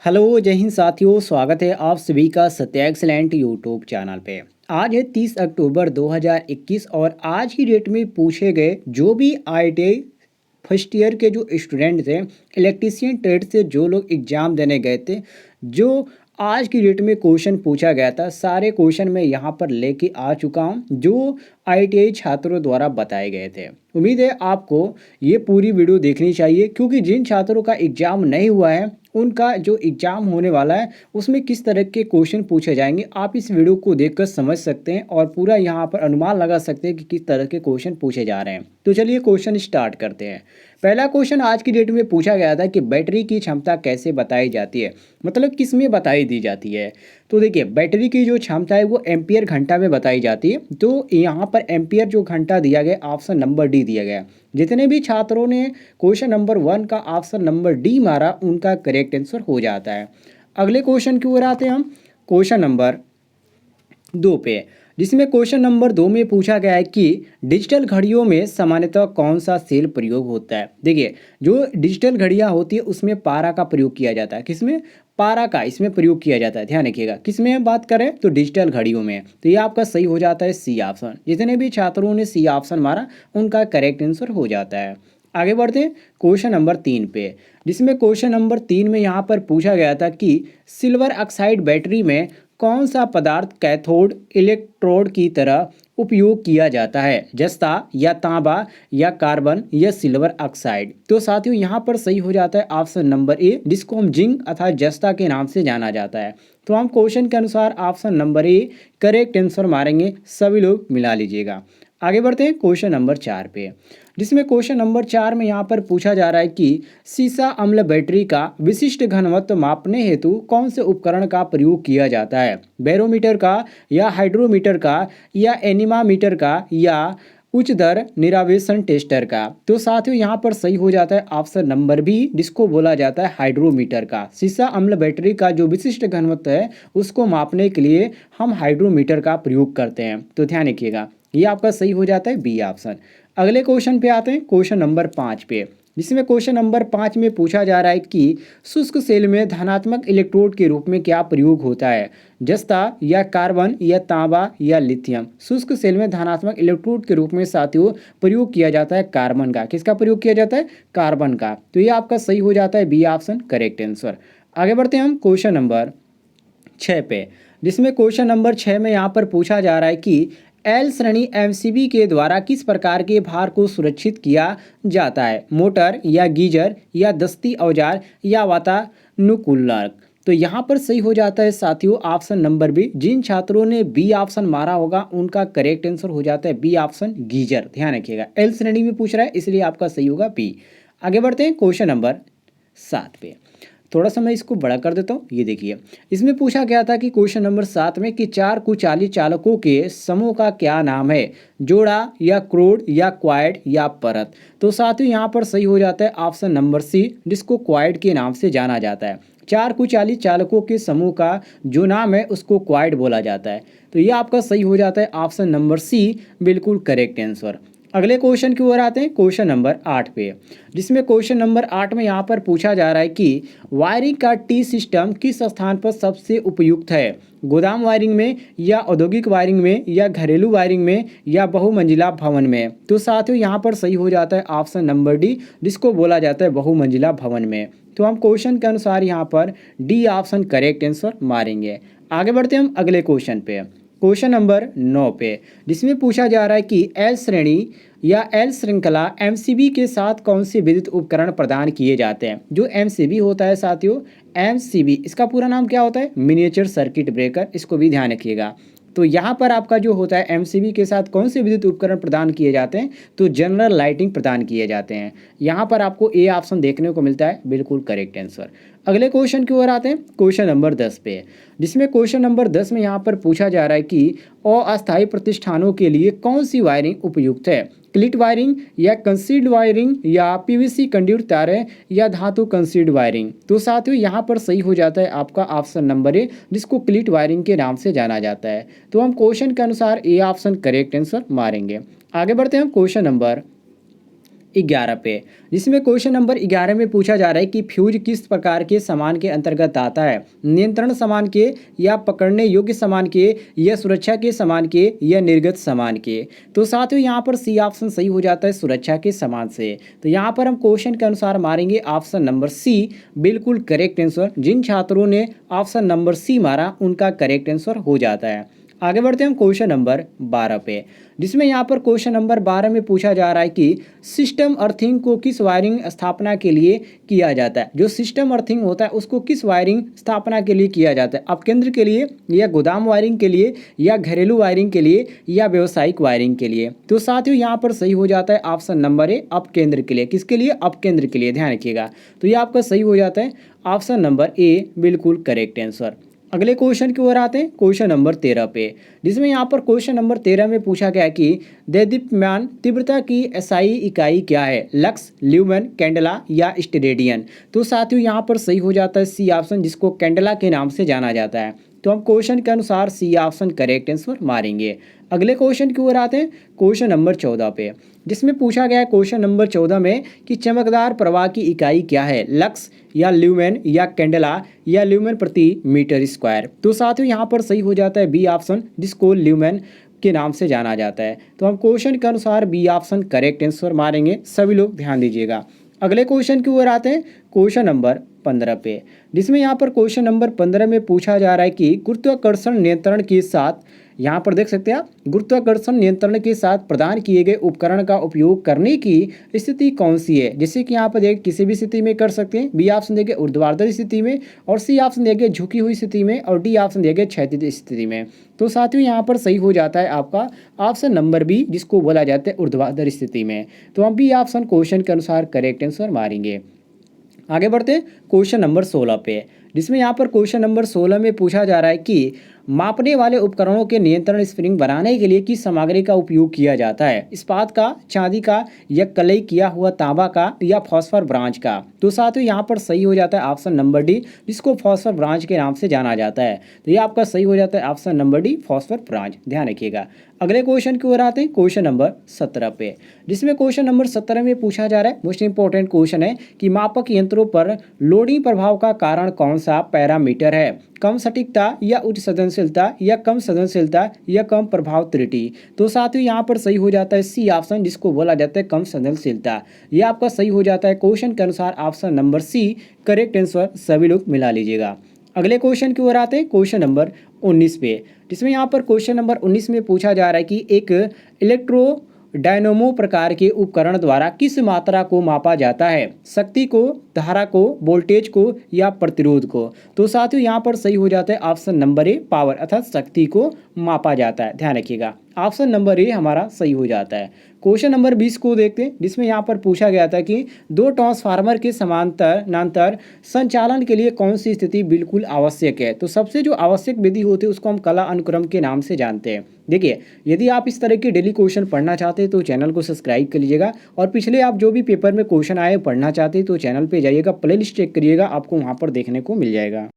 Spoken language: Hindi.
हेलो जय हिंद साथियों, स्वागत है आप सभी का सत्या एक्सीलेंट यूट्यूब चैनल पे। आज है 30 अक्टूबर 2021 और आज की डेट में पूछे गए जो भी आईटीआई फर्स्ट ईयर के जो स्टूडेंट थे, इलेक्ट्रीशियन ट्रेड से जो लोग एग्ज़ाम देने गए थे, जो आज की डेट में क्वेश्चन पूछा गया था, सारे क्वेश्चन मैं यहाँ पर लेके आ चुका हूँ जो आईटीआई छात्रों द्वारा बताए गए थे। उम्मीद है आपको ये पूरी वीडियो देखनी चाहिए क्योंकि जिन छात्रों का एग्ज़ाम नहीं हुआ है उनका जो एग्ज़ाम होने वाला है उसमें किस तरह के क्वेश्चन पूछे जाएंगे आप इस वीडियो को देखकर समझ सकते हैं और पूरा यहाँ पर अनुमान लगा सकते हैं कि किस तरह के क्वेश्चन पूछे जा रहे हैं। तो चलिए क्वेश्चन स्टार्ट करते हैं। पहला क्वेश्चन आज की डेट में पूछा गया था कि बैटरी की क्षमता कैसे बताई जाती है, मतलब किस में बताई दी जाती है। तो देखिए बैटरी की जो क्षमता है वो एम्पियर घंटा में बताई जाती है। तो यहाँ पर एम्पियर जो घंटा दिया गया, ऑप्शन नंबर डी दिया गया। जितने भी छात्रों ने क्वेश्चन नंबर 1 का ऑप्शन नंबर डी मारा उनका करेक्ट आंसर हो जाता है। अगले क्वेश्चन की ओर आते हैं हम, क्वेश्चन नंबर 2 पे, जिसमें क्वेश्चन नंबर 2 में पूछा गया है कि डिजिटल घड़ियों में सामान्यतः कौन सा सेल प्रयोग होता है। देखिए जो डिजिटल घड़ियां होती है उसमें पारा का प्रयोग किया जाता है। किसमें? पारा का इसमें प्रयोग किया जाता है। ध्यान रखिएगा किसमें हम बात करें तो डिजिटल घड़ियों में। तो ये आपका सही हो जाता है सी ऑप्शन। जितने भी छात्रों ने सी ऑप्शन मारा उनका करेक्ट आंसर हो जाता है। आगे बढ़ते हैं क्वेश्चन नंबर 3 पे, जिसमें क्वेश्चन नंबर 3 में यहाँ पर पूछा गया था कि सिल्वर ऑक्साइड बैटरी में कौन सा पदार्थ कैथोड इलेक्ट्रोड की तरह उपयोग किया जाता है, जस्ता या तांबा या कार्बन या सिल्वर ऑक्साइड। तो साथियों यहाँ पर सही हो जाता है ऑप्शन नंबर ए, जिसको हम जिंक अर्थात जस्ता के नाम से जाना जाता है। तो हम क्वेश्चन के अनुसार option number A correct answer मारेंगे। सभी लोग मिला लीजिएगा। आगे बढ़ते हैं क्वेश्चन नंबर 4 पे, जिसमें क्वेश्चन नंबर 4 में यहाँ पर पूछा जा रहा है कि सीसा अम्ल बैटरी का विशिष्ट घनत्व मापने हेतु कौन से उपकरण का प्रयोग किया जाता है, बैरोमीटर का या हाइड्रोमीटर का या एनीमामीटर का या उच्च दर निरावेशन टेस्टर का। तो साथियों यहाँ पर सही हो जाता है ऑप्शन नंबर बी, जिसको बोला जाता है हाइड्रोमीटर का। सीसा अम्ल बैटरी का जो विशिष्ट घनत्व है उसको मापने के लिए हम हाइड्रोमीटर का प्रयोग करते हैं। तो ध्यान रखिएगा ये आपका सही हो जाता है बी ऑप्शन। अगले क्वेश्चन पे आते हैं, क्वेश्चन नंबर 5 पे, जिसमें क्वेश्चन नंबर 5 में पूछा जा रहा है कि शुष्क सेल में धनात्मक इलेक्ट्रोड के रूप में क्या प्रयोग होता है, जस्ता या कार्बन या तांबा या लिथियम। शुष्क सेल में धनात्मक इलेक्ट्रोड के रूप में साथियों प्रयोग किया जाता है कार्बन का। किसका प्रयोग किया जाता है? कार्बन का। तो ये आपका सही हो जाता है बी ऑप्शन करेक्ट आंसर। आगे बढ़ते हैं हम क्वेश्चन नंबर 6 पे, जिसमें क्वेश्चन नंबर 6 में यहाँ पर पूछा जा रहा है कि एल श्रेणी एमसीबी के द्वारा किस प्रकार के भार को सुरक्षित किया जाता है, मोटर या गीजर या दस्ती औजार या वातानुकूलक। तो यहाँ पर सही हो जाता है साथियों ऑप्शन नंबर बी। जिन छात्रों ने बी ऑप्शन मारा होगा उनका करेक्ट आंसर हो जाता है बी ऑप्शन गीजर। ध्यान रखिएगा एल श्रेणी में पूछ रहा है इसलिए आपका सही होगा बी। आगे बढ़ते हैं क्वेश्चन नंबर 7 पे। थोड़ा सा मैं इसको बड़ा कर देता हूँ। ये देखिए इसमें पूछा गया था कि क्वेश्चन नंबर 7 में कि 4 कुचाली चालकों के समूह का क्या नाम है, जोड़ा या क्रोड या क्वाड या परत। तो साथियों यहाँ पर सही हो जाता है ऑप्शन नंबर सी, जिसको क्वाड के नाम से जाना जाता है। 4 कुचाली चालकों के समूह का जो नाम है उसको क्वाड बोला जाता है। तो ये आपका सही हो जाता है ऑप्शन नंबर सी, बिल्कुल करेक्ट आंसर। अगले क्वेश्चन की ओर आते हैं क्वेश्चन नंबर 8 पे, जिसमें क्वेश्चन नंबर 8 में यहाँ पर पूछा जा रहा है कि वायरिंग का टी सिस्टम किस स्थान पर सबसे उपयुक्त है, गोदाम वायरिंग में या औद्योगिक वायरिंग में या घरेलू वायरिंग में या बहुमंजिला भवन में। तो साथियों यहाँ पर सही हो जाता है ऑप्शन नंबर डी, जिसको बोला जाता है बहुमंजिला भवन में। तो हम क्वेश्चन के अनुसार यहाँ पर डी ऑप्शन करेक्ट आंसर मारेंगे। आगे बढ़ते हैं हम अगले क्वेश्चन पे, क्वेश्चन नंबर 9 पे, जिसमें पूछा जा रहा है कि एल श्रेणी या एल श्रृंखला एमसीबी के साथ कौन से विद्युत उपकरण प्रदान किए जाते हैं। जो एमसीबी होता है साथियों, एमसीबी इसका पूरा नाम क्या होता है? Miniature circuit breaker. इसको भी ध्यान रखिएगा। तो यहाँ पर आपका जो होता है एमसीबी के साथ कौन से विद्युत उपकरण प्रदान किए जाते हैं, तो जनरल लाइटिंग प्रदान किए जाते हैं। यहाँ पर आपको ए ऑप्शन देखने को मिलता है, बिल्कुल करेक्ट आंसर। अगले क्वेश्चन की ओर आते हैं क्वेश्चन नंबर 10 पे, जिसमें क्वेश्चन नंबर 10 में यहाँ पर पूछा जा रहा है कि अस्थायी प्रतिष्ठानों के लिए कौन सी वायरिंग उपयुक्त है, क्लिट वायरिंग या कंसील्ड वायरिंग या पीवीसी कंड्यूट तारें या धातु कंसील्ड वायरिंग। तो साथियों यहाँ पर सही हो जाता है आपका ऑप्शन नंबर ए, जिसको क्लिट वायरिंग के नाम से जाना जाता है। तो हम क्वेश्चन के अनुसार ए ऑप्शन करेक्ट आंसर मारेंगे। आगे बढ़ते हैं हम क्वेश्चन नंबर 11 पे, जिसमें क्वेश्चन नंबर 11 में पूछा जा रहा है कि फ्यूज किस प्रकार के सामान के अंतर्गत आता है, नियंत्रण सामान के, या पकड़ने योग्य सामान के, या सुरक्षा के सामान के, या निर्गत सामान के। तो साथियों यहाँ पर सी ऑप्शन सही हो जाता है सुरक्षा के सामान से। तो यहाँ पर हम क्वेश्चन के अनुसार मारेंगे ऑप्शन नंबर सी बिल्कुल करेक्ट आंसर। जिन छात्रों ने ऑप्शन नंबर सी मारा उनका करेक्ट आंसर हो जाता है। आगे बढ़ते हैं हम क्वेश्चन नंबर 12 पे, जिसमें यहाँ पर क्वेश्चन नंबर 12 में पूछा जा रहा है कि सिस्टम अर्थिंग को किस वायरिंग स्थापना के लिए किया जाता है। जो सिस्टम अर्थिंग होता है उसको किस वायरिंग स्थापना के लिए किया जाता है, अपकेंद्र के लिए, या गोदाम वायरिंग के लिए, या घरेलू वायरिंग के लिए, या व्यावसायिक वायरिंग के लिए। तो साथियों यहाँ पर सही हो जाता है ऑप्शन नंबर ए अपकेंद्र के लिए। किसके लिए? अपकेंद्र के लिए, ध्यान रखिएगा। तो ये आपका सही हो जाता है ऑप्शन नंबर ए बिल्कुल करेक्ट आंसर। अगले क्वेश्चन की ओर आते हैं, क्वेश्चन नंबर 13 पे, जिसमें यहाँ पर क्वेश्चन नंबर 13 में पूछा गया कि देदीप्यमान तीव्रता की एसआई इकाई क्या है, लक्स, ल्यूमेन, कैंडला, या स्टेरेडियन। तो साथियों यहाँ पर सही हो जाता है सी ऑप्शन, जिसको कैंडला के नाम से जाना जाता है। तो हम क्वेश्चन के अनुसार सी ऑप्शन करेक्ट आंसर मारेंगे। अगले क्वेश्चन की ओर आते हैं, क्वेश्चन नंबर 14 पे, जिसमें पूछा गया है क्वेश्चन नंबर 14 में कि चमकदार प्रवाह की इकाई क्या है, लक्स, या ल्यूमेन, या कैंडला, या ल्यूमेन प्रति मीटर स्क्वायर। तो साथियों यहाँ पर सही हो जाता है बी ऑप्शन, जिसको ल्यूमेन के नाम से जाना जाता है। तो हम क्वेश्चन के अनुसार बी ऑप्शन करेक्ट आंसर मारेंगे। सभी लोग ध्यान दीजिएगा। अगले क्वेश्चन की ओर आते हैं, क्वेश्चन नंबर 15 पे, जिसमें यहाँ पर क्वेश्चन नंबर 15 में पूछा जा रहा है कि गुरुत्वाकर्षण नियंत्रण के साथ, यहाँ पर देख सकते हैं आप, गुरुत्वाकर्षण नियंत्रण के साथ प्रदान किए गए उपकरण का उपयोग करने की स्थिति कौन सी है। जैसे कि यहाँ पर देखिए किसी भी स्थिति में कर सकते हैं। बी ऑप्शन देखिए ऊर्ध्वाधर स्थिति में, और सी ऑप्शन देखिए झुकी हुई स्थिति में, और डी ऑप्शन देखिए क्षैतिज स्थिति में। तो साथियों यहाँ पर सही हो जाता है आपका ऑप्शन नंबर बी, जिसको बोला जाता है ऊर्ध्वाधर स्थिति में। तो हम बी ऑप्शन क्वेश्चन के अनुसार करेक्ट आंसर मारेंगे। आगे बढ़ते हैं क्वेश्चन नंबर 16 पे, जिसमें यहाँ पर क्वेश्चन नंबर 16 में पूछा जा रहा है कि मापने वाले उपकरणों के नियंत्रण स्प्रिंग बनाने के लिए किस सामग्री का उपयोग किया जाता है, इस्पात का, चांदी का, या कलई किया हुआ तांबा का, या फॉस्फर ब्रांच का। तो साथियों यहाँ पर सही हो जाता है ऑप्शन नंबर डी, जिसको फॉस्फर ब्रांच के नाम से जाना जाता है। तो ये आपका सही हो जाता है option number D phosphor branch, ध्यान रखिएगा। अगले क्वेश्चन की ओर आते हैं, क्वेश्चन नंबर 17 पे, जिसमें क्वेश्चन नंबर 17 में पूछा जा रहा है, मोस्ट इंपॉर्टेंट क्वेश्चन है कि मापक यंत्रों पर लोडिंग प्रभाव का कारण कौन सा पैरामीटर है, कम सटीकता, या उच्च सदनशीलता, या कम सदनशीलता, या कम प्रभाव त्रुटि। तो साथियों यहाँ पर सही हो जाता है सी ऑप्शन, जिसको बोला जाता है कम सदनशीलता। ये आपका सही हो जाता है क्वेश्चन के अनुसार option number C correct answer. सभी लोग मिला लीजिएगा। अगले क्वेश्चन की ओर आते हैं, क्वेश्चन नंबर 19 पे, जिसमें यहाँ पर क्वेश्चन नंबर 19 में पूछा जा रहा है कि एक इलेक्ट्रो डायनोमो प्रकार के उपकरण द्वारा किस मात्रा को मापा जाता है, शक्ति को, धारा को, वोल्टेज को, या प्रतिरोध को। तो साथियों यहाँ पर सही हो जाता है ऑप्शन नंबर ए पावर, अर्थात शक्ति को मापा जाता है, ध्यान रखिएगा। ऑप्शन नंबर ए हमारा सही हो जाता है। क्वेश्चन नंबर 20 को देखते हैं, जिसमें यहाँ पर पूछा गया था कि दो ट्रांसफार्मर के समानांतर संचालन के लिए कौन सी स्थिति बिल्कुल आवश्यक है। तो सबसे जो आवश्यक विधि होती है उसको हम कला अनुक्रम के नाम से जानते हैं। देखिए, यदि आप इस तरह के डेली क्वेश्चन पढ़ना चाहते हैं तो चैनल को सब्सक्राइब कर लीजिएगा, और पिछले आप जो भी पेपर में क्वेश्चन आए पढ़ना चाहते हैं तो चैनल पर जाइएगा, प्ले लिस्ट चेक करिएगा, आपको वहाँ पर देखने को मिल जाएगा।